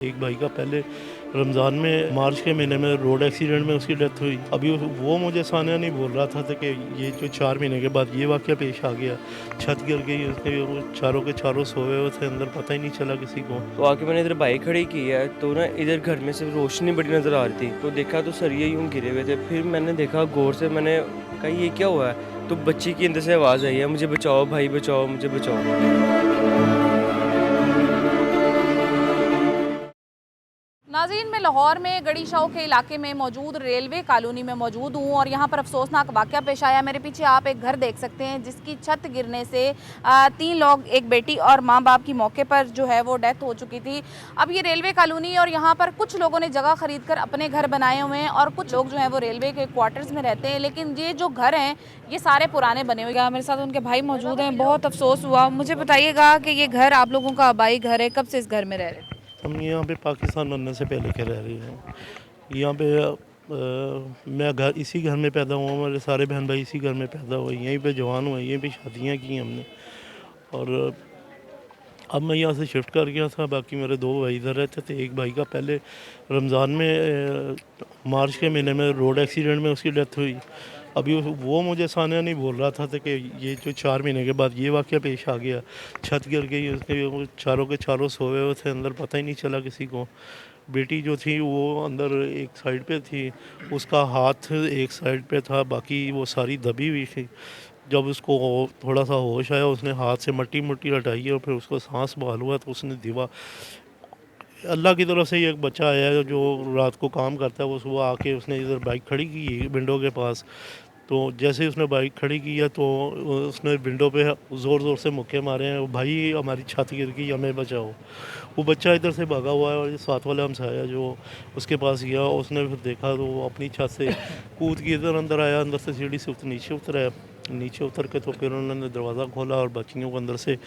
एक भाई का पहले रमज़ान में मार्च के महीने में रोड एक्सीडेंट में उसकी डेथ हुई। अभी वो मुझे सानिया नहीं बोल रहा था कि ये जो 4 महीने के बाद ये वाक़या पेश आ गया। छत गिर गई उसके, वो चारों के चारों सोए हुए थे अंदर, पता ही नहीं चला किसी को। तो आके मैंने इधर बाइक खड़ी की है तो ना इधर घर में सिर्फ रोशनी बड़ी नज़र आ रही थी। तो देखा तो सरिये यूँ गिरे हुए थे। फिर मैंने देखा गौर से, मैंने कहा ये क्या हुआ है। तो बच्ची की अंदर से आवाज़ आई है, मुझे बचाओ भाई बचाओ, मुझे बचाओ। नाज़रीन, मैं लाहौर में गड़ी शाह के इलाके में मौजूद रेलवे कॉलोनी में मौजूद हूँ और यहाँ पर अफसोसनाक वाक़या पेश आया। मेरे पीछे आप एक घर देख सकते हैं जिसकी छत गिरने से 3 लोग, एक बेटी और माँ बाप की मौके पर जो है वो डेथ हो चुकी थी। अब ये रेलवे कॉलोनी और यहाँ पर कुछ लोगों ने जगह खरीद कर अपने घर बनाए हुए हैं और कुछ लोग जो हैं वो रेलवे के क्वार्टर्स में रहते हैं। लेकिन ये जो घर हैं ये सारे पुराने बने हुए हैं। मेरे साथ उनके भाई मौजूद हैं। बहुत अफसोस हुआ। मुझे बताइएगा कि ये घर आप लोगों का आबाई घर है, कब से इस घर में रह रहे हैं? हम यहाँ पे पाकिस्तान बनने से पहले के रह रहे हैं। यहाँ पे मैं इसी घर में पैदा हुआ, हमारे सारे बहन भाई इसी घर में पैदा हुए, यहीं पे जवान हुए, यहीं पे शादियाँ की हमने। और अब मैं यहाँ से शिफ्ट कर गया था। बाकी मेरे 2 भाई इधर रहते थे। एक भाई का पहले रमज़ान में मार्च के महीने में रोड एक्सीडेंट में उसकी डेथ हुई। अभी वो मुझे सानिया नहीं बोल रहा था कि ये जो 4 महीने के बाद ये वाक़या पेश आ गया। छत गिर गई उसके, वो चारों के चारों सोए हुए थे अंदर, पता ही नहीं चला किसी को। बेटी जो थी वो अंदर एक साइड पे थी, उसका हाथ एक साइड पे था, बाकी वो सारी दबी हुई थी। जब उसको थोड़ा सा होश आया, उसने हाथ से मट्टी हटाई और फिर उसको सांस बहाल हुआ तो उसने दीवार, अल्लाह की तरफ से ही एक बच्चा आया है जो रात को काम करता है। वो सुबह आके उसने इधर बाइक खड़ी की विंडो के पास। तो जैसे ही उसने बाइक खड़ी की है तो उसने विंडो पे ज़ोर ज़ोर से मुक्के मारे हैं, भाई हमारी छत गिर गई, हमें बचाओ। वो बच्चा इधर से भागा हुआ है और ये साथ वाला हमसाया जो उसके पास गया, उसने फिर देखा तो वो अपनी छत से कूद के इधर अंदर आया, अंदर से सीढ़ी से नीचे उतरा। नीचे उतर के तो फिर उन्होंने दरवाज़ा खोला और बच्चियों को अंदर से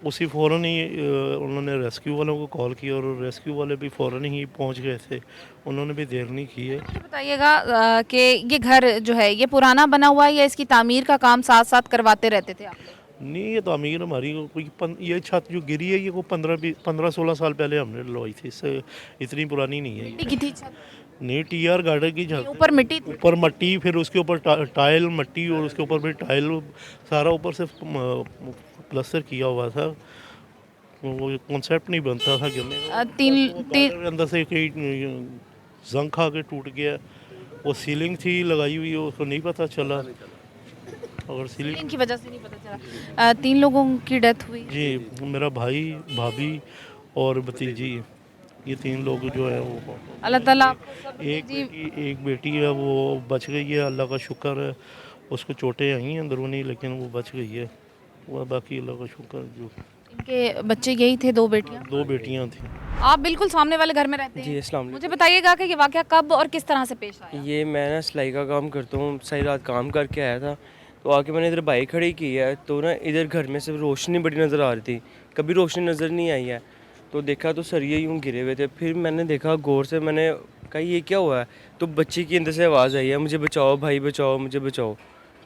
उसी फ़ौरन ही उन्होंने रेस्क्यू वालों को कॉल किया और रेस्क्यू वाले भी फ़ौरन ही पहुंच गए थे। उन्होंने भी देर नहीं की है। मुझे बताइएगा कि ये घर जो है ये पुराना बना हुआ है या इसकी तामीर का काम साथ साथ करवाते रहते थे आप लोग? नहीं, ये तामीर हमारी ये छत जो गिरी है ये को 15-16 साल पहले हमने डलवाई थी। इससे इतनी पुरानी नहीं है मिट्टी ये। की थी छत? नहीं, टीआर गार्डन की छत। ऊपर मिट्टी थी? ऊपर मट्टी, फिर उसके ऊपर टाइल मट्टी और उसके ऊपर फिर टाइल, सारा ऊपर से प्लास्टर किया हुआ था। वो कॉन्सेप्ट नहीं बनता था गिरने का। तीन अंदर से कहीं जंग खा के टूट गया। वो सीलिंग थी लगाई हुई, उसको नहीं पता चला। अगर सीलिंग, तीन की वजह से नहीं पता चला। 3 लोगों की डेथ हुई। जी, मेरा भाई, भाभी और भतीजी, ये 3 लोग जो है वो, अल्लाह ताला आपको सब एक बेटी है वो बच गई है, अल्लाह का शुक्र है। उसको चोटें आई हैं अंदरूनी लेकिन वो बच गई है। वो बाकी अल्लाह का शुक्र है। जो इनके बच्चे यही थे, 2 बेटियां? 2 बेटियां थी। आप बिल्कुल सामने वाले घर में रहते हैं? जी अस्सलाम मुझे बताइएगा कि ये वाकया कब और किस तरह से पेश आया? वालेकुम। ये मैं ना सिलाई का काम करता हूँ, सारी रात काम करके आया था। तो आके मैंने इधर बाइक खड़ी की है तो ना इधर घर में सिर्फ रोशनी बड़ी नज़र आ रही थी। कभी रोशनी नज़र नहीं आई है। तो देखा तो सरिये यूँ गिरे हुए थे। फिर मैंने देखा गौर से, मैंने कहा ये क्या हुआ है। तो बच्ची की अंदर से आवाज़ आई है, मुझे बचाओ भाई बचाओ, मुझे बचाओ।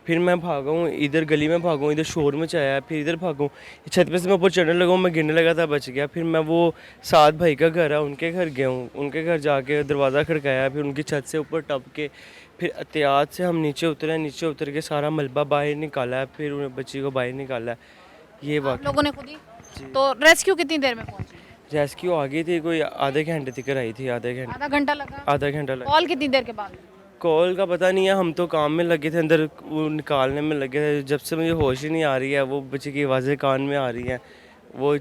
फिर मैं भागा हूँ, इधर गली में भागा हूँ, इधर शोर मचाया है। फिर इधर भागा हूँ, छत पे से मैं ऊपर चढ़ने लगा हूँ, मैं गिरने लगा था, बच गया। फिर मैं वो साथ भाई का घर है उनके घर गया हूँ, उनके घर जाके दरवाज़ा खड़काया, फिर उनकी छत से ऊपर टप के फिर एहतियात से हम नीचे उतरे। नीचे उतर के सारा मलबा बाहर निकाला है, फिर उन्हें बच्ची को बाहर निकाला है। ये आप वाक़ लोगों ने खुद ही? तो रेस्क्यू कितनी देर में पहुंची? रेस्क्यू आ गई थी, कोई आधे घंटे तक आई थी। आधा घंटा लगा? आधा घंटा लगा। कॉल कितनी देर के बाद? कॉल का पता नहीं है, हम तो काम में लगे थे, अंदर वो निकालने में लगे थे। जब से मुझे होश ही नहीं आ रही है, वो बच्चे की आवाज़ें कान में आ रही हैं। वो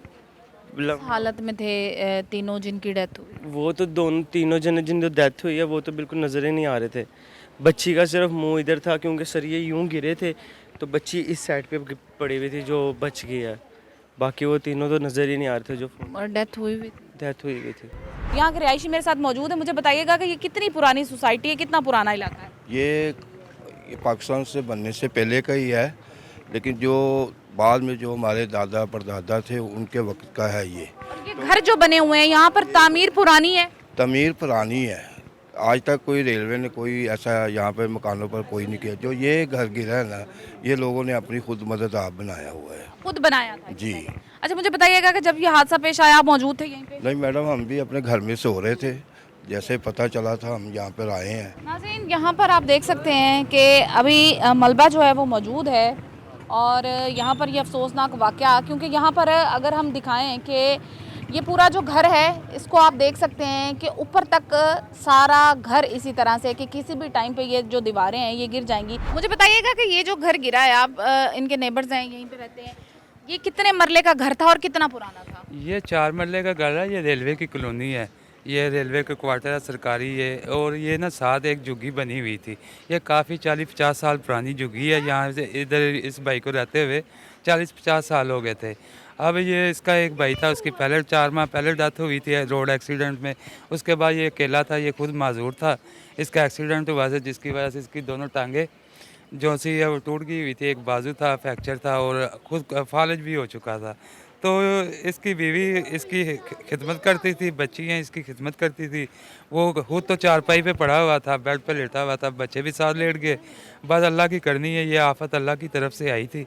हालत में थे तीनों जिनकी डेथ हुई? वो तो दोनों तीनों जने जिन जो डेथ हुई है वो तो बिल्कुल नज़र ही नहीं आ रहे थे। बच्ची का सिर्फ मुंह इधर था क्योंकि सरिये यूं गिरे थे, तो बच्ची इस साइड पे पड़ी हुई थी जो बच गई है। बाकी वो तीनों तो नज़र ही नहीं आ रहे थे जो और डेथ हुई भी? डेथ हुई हुई थी। यहाँ के रिहायशी मेरे साथ मौजूद है। मुझे बताइएगा कि ये कितनी पुरानी सोसाइटी है, कितना पुराना इलाका है? ये पाकिस्तान से बनने से पहले का ही है, लेकिन जो बाद में जो हमारे दादा परदादा थे उनके वक्त का है ये। और ये घर जो बने हुए हैं यहाँ पर तामीर पुरानी है? तमीर पुरानी है, आज तक कोई रेलवे ने कोई ऐसा यहाँ पे मकानों पर कोई नहीं किया। जो ये घर गिरा है ना, ये लोगों ने अपनी खुद मदद आप बनाया हुआ है। खुद बनाया था जी अच्छा मुझे बताइएगा कि जब ये हादसा पेश आया आप मौजूद थे यहीं पे? नहीं मैडम, हम भी अपने घर में सो रहे थे, जैसे पता चला था हम यहाँ पर आए हैं। नाज़रीन यहाँ पर आप देख सकते हैं कि अभी मलबा जो है वो मौजूद है और यहाँ पर ये अफसोसनाक वाक़या, क्योंकि यहाँ पर अगर हम दिखाएं कि ये पूरा जो घर है इसको आप देख सकते हैं कि ऊपर तक सारा घर इसी तरह से कि किसी भी टाइम पे ये जो दीवारें हैं ये गिर जाएंगी। मुझे बताइएगा कि ये जो घर गिरा है, आप इनके नेबर्स हैं, यहीं पे रहते हैं, ये कितने मरले का घर था और कितना पुराना था? ये 4 मरले का घर है। ये रेलवे की कॉलोनी है, ये रेलवे का क्वार्टर है सरकारी है। और ये ना साथ एक झुग्गी बनी हुई थी। ये काफ़ी 40-50 साल पुरानी झुग्गी है। यहाँ से इधर इस भाई को रहते हुए 40-50 साल हो गए थे। अब ये इसका एक भाई था, उसकी पहले 4 माह पहले डेथ हुई थी रोड एक्सीडेंट में। उसके बाद ये अकेला था, ये खुद माजूर था। इसका एक्सीडेंट हुआ था जिसकी वजह से इसकी दोनों टांगें जो सी है वो टूट गई हुई थी, एक बाजू था फ्रैक्चर था और खुद फालज भी हो चुका था। तो इसकी बीवी इसकी खिदमत करती थी, बच्ची हैं इसकी खिदमत करती थी। वो खुद तो चारपाई पे पड़ा हुआ था, बेड पे लेटा हुआ था, बच्चे भी साथ लेट गए। बस अल्लाह की करनी है, ये आफत अल्लाह की तरफ से आई थी।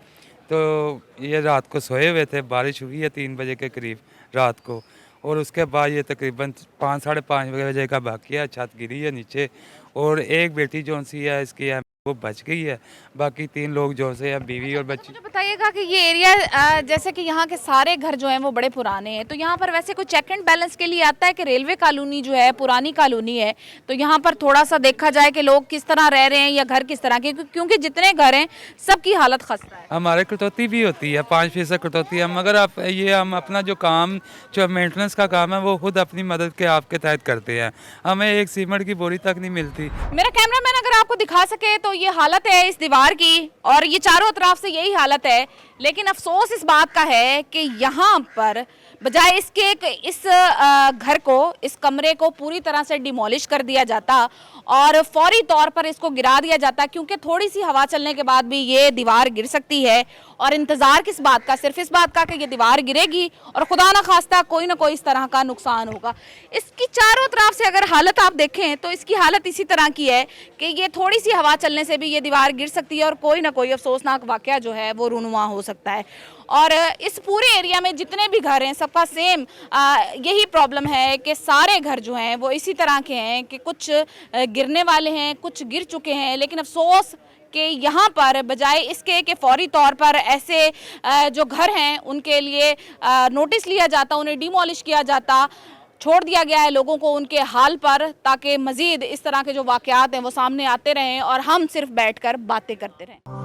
तो ये रात को सोए हुए थे, बारिश हुई है 3 बजे के करीब रात को। और उसके बाद ये तकरीबन 5 साढ़े 5 बजे का वाक़या, छत गिरी है नीचे। और एक बेटी जो सी है इसकी है वो बच गई है, बाकी 3 लोग जो से है बीवी और बच्ची। मुझे बताइएगा कि ये एरिया जैसे कि यहाँ के सारे घर जो हैं वो बड़े पुराने हैं, तो यहाँ पर वैसे कोई चेक एंड बैलेंस के लिए आता है कि रेलवे कॉलोनी जो है पुरानी कॉलोनी है, तो यहाँ पर थोड़ा सा देखा जाए कि लोग किस तरह रह रहे हैं या घर किस तरह के, क्योंकि जितने घर हैं सबकी हालत खस्ता है। हमारे कटौती भी होती है, 5% कटौती है, मगर आप ये हम अपना जो काम जो मेंटेनेंस का काम है वो खुद अपनी मदद के आपके तहत करते हैं। हमें एक सीमेंट की बोरी तक नहीं मिलती। मेरा कैमरामैन अगर आपको दिखा सके तो ये हालत है इस दीवार की और ये चारों तरफ से यही हालत है। लेकिन अफसोस इस बात का है कि यहाँ पर बजाय इसके इस घर को, इस कमरे को पूरी तरह से डिमोलिश कर दिया जाता और फौरी तौर पर इसको गिरा दिया जाता, क्योंकि थोड़ी सी हवा चलने के बाद भी ये दीवार गिर सकती है। और इंतज़ार किस बात का, सिर्फ इस बात का कि ये दीवार गिरेगी और खुदा ना खास्ता कोई ना कोई इस तरह का नुकसान होगा। इसकी चारों तरफ से अगर हालत आप देखें तो इसकी हालत इसी तरह की है कि ये थोड़ी सी हवा चलने से भी ये दीवार गिर सकती है और कोई ना कोई अफसोसनाक वाक़या जो है वो रूनुमा हो सकता है। और इस पूरे एरिया में जितने भी घर हैं सबका सेम यही प्रॉब्लम है कि सारे घर जो हैं वो इसी तरह के हैं कि कुछ गिरने वाले हैं, कुछ गिर चुके हैं। लेकिन अफसोस कि यहाँ पर बजाय इसके कि फौरी तौर पर ऐसे जो घर हैं उनके लिए नोटिस लिया जाता, उन्हें डिमोलिश किया जाता, छोड़ दिया गया है लोगों को उनके हाल पर, ताकि मज़ीद इस तरह के जो वाक़यात हैं वो सामने आते रहें और हम सिर्फ बैठकर बातें करते रहें।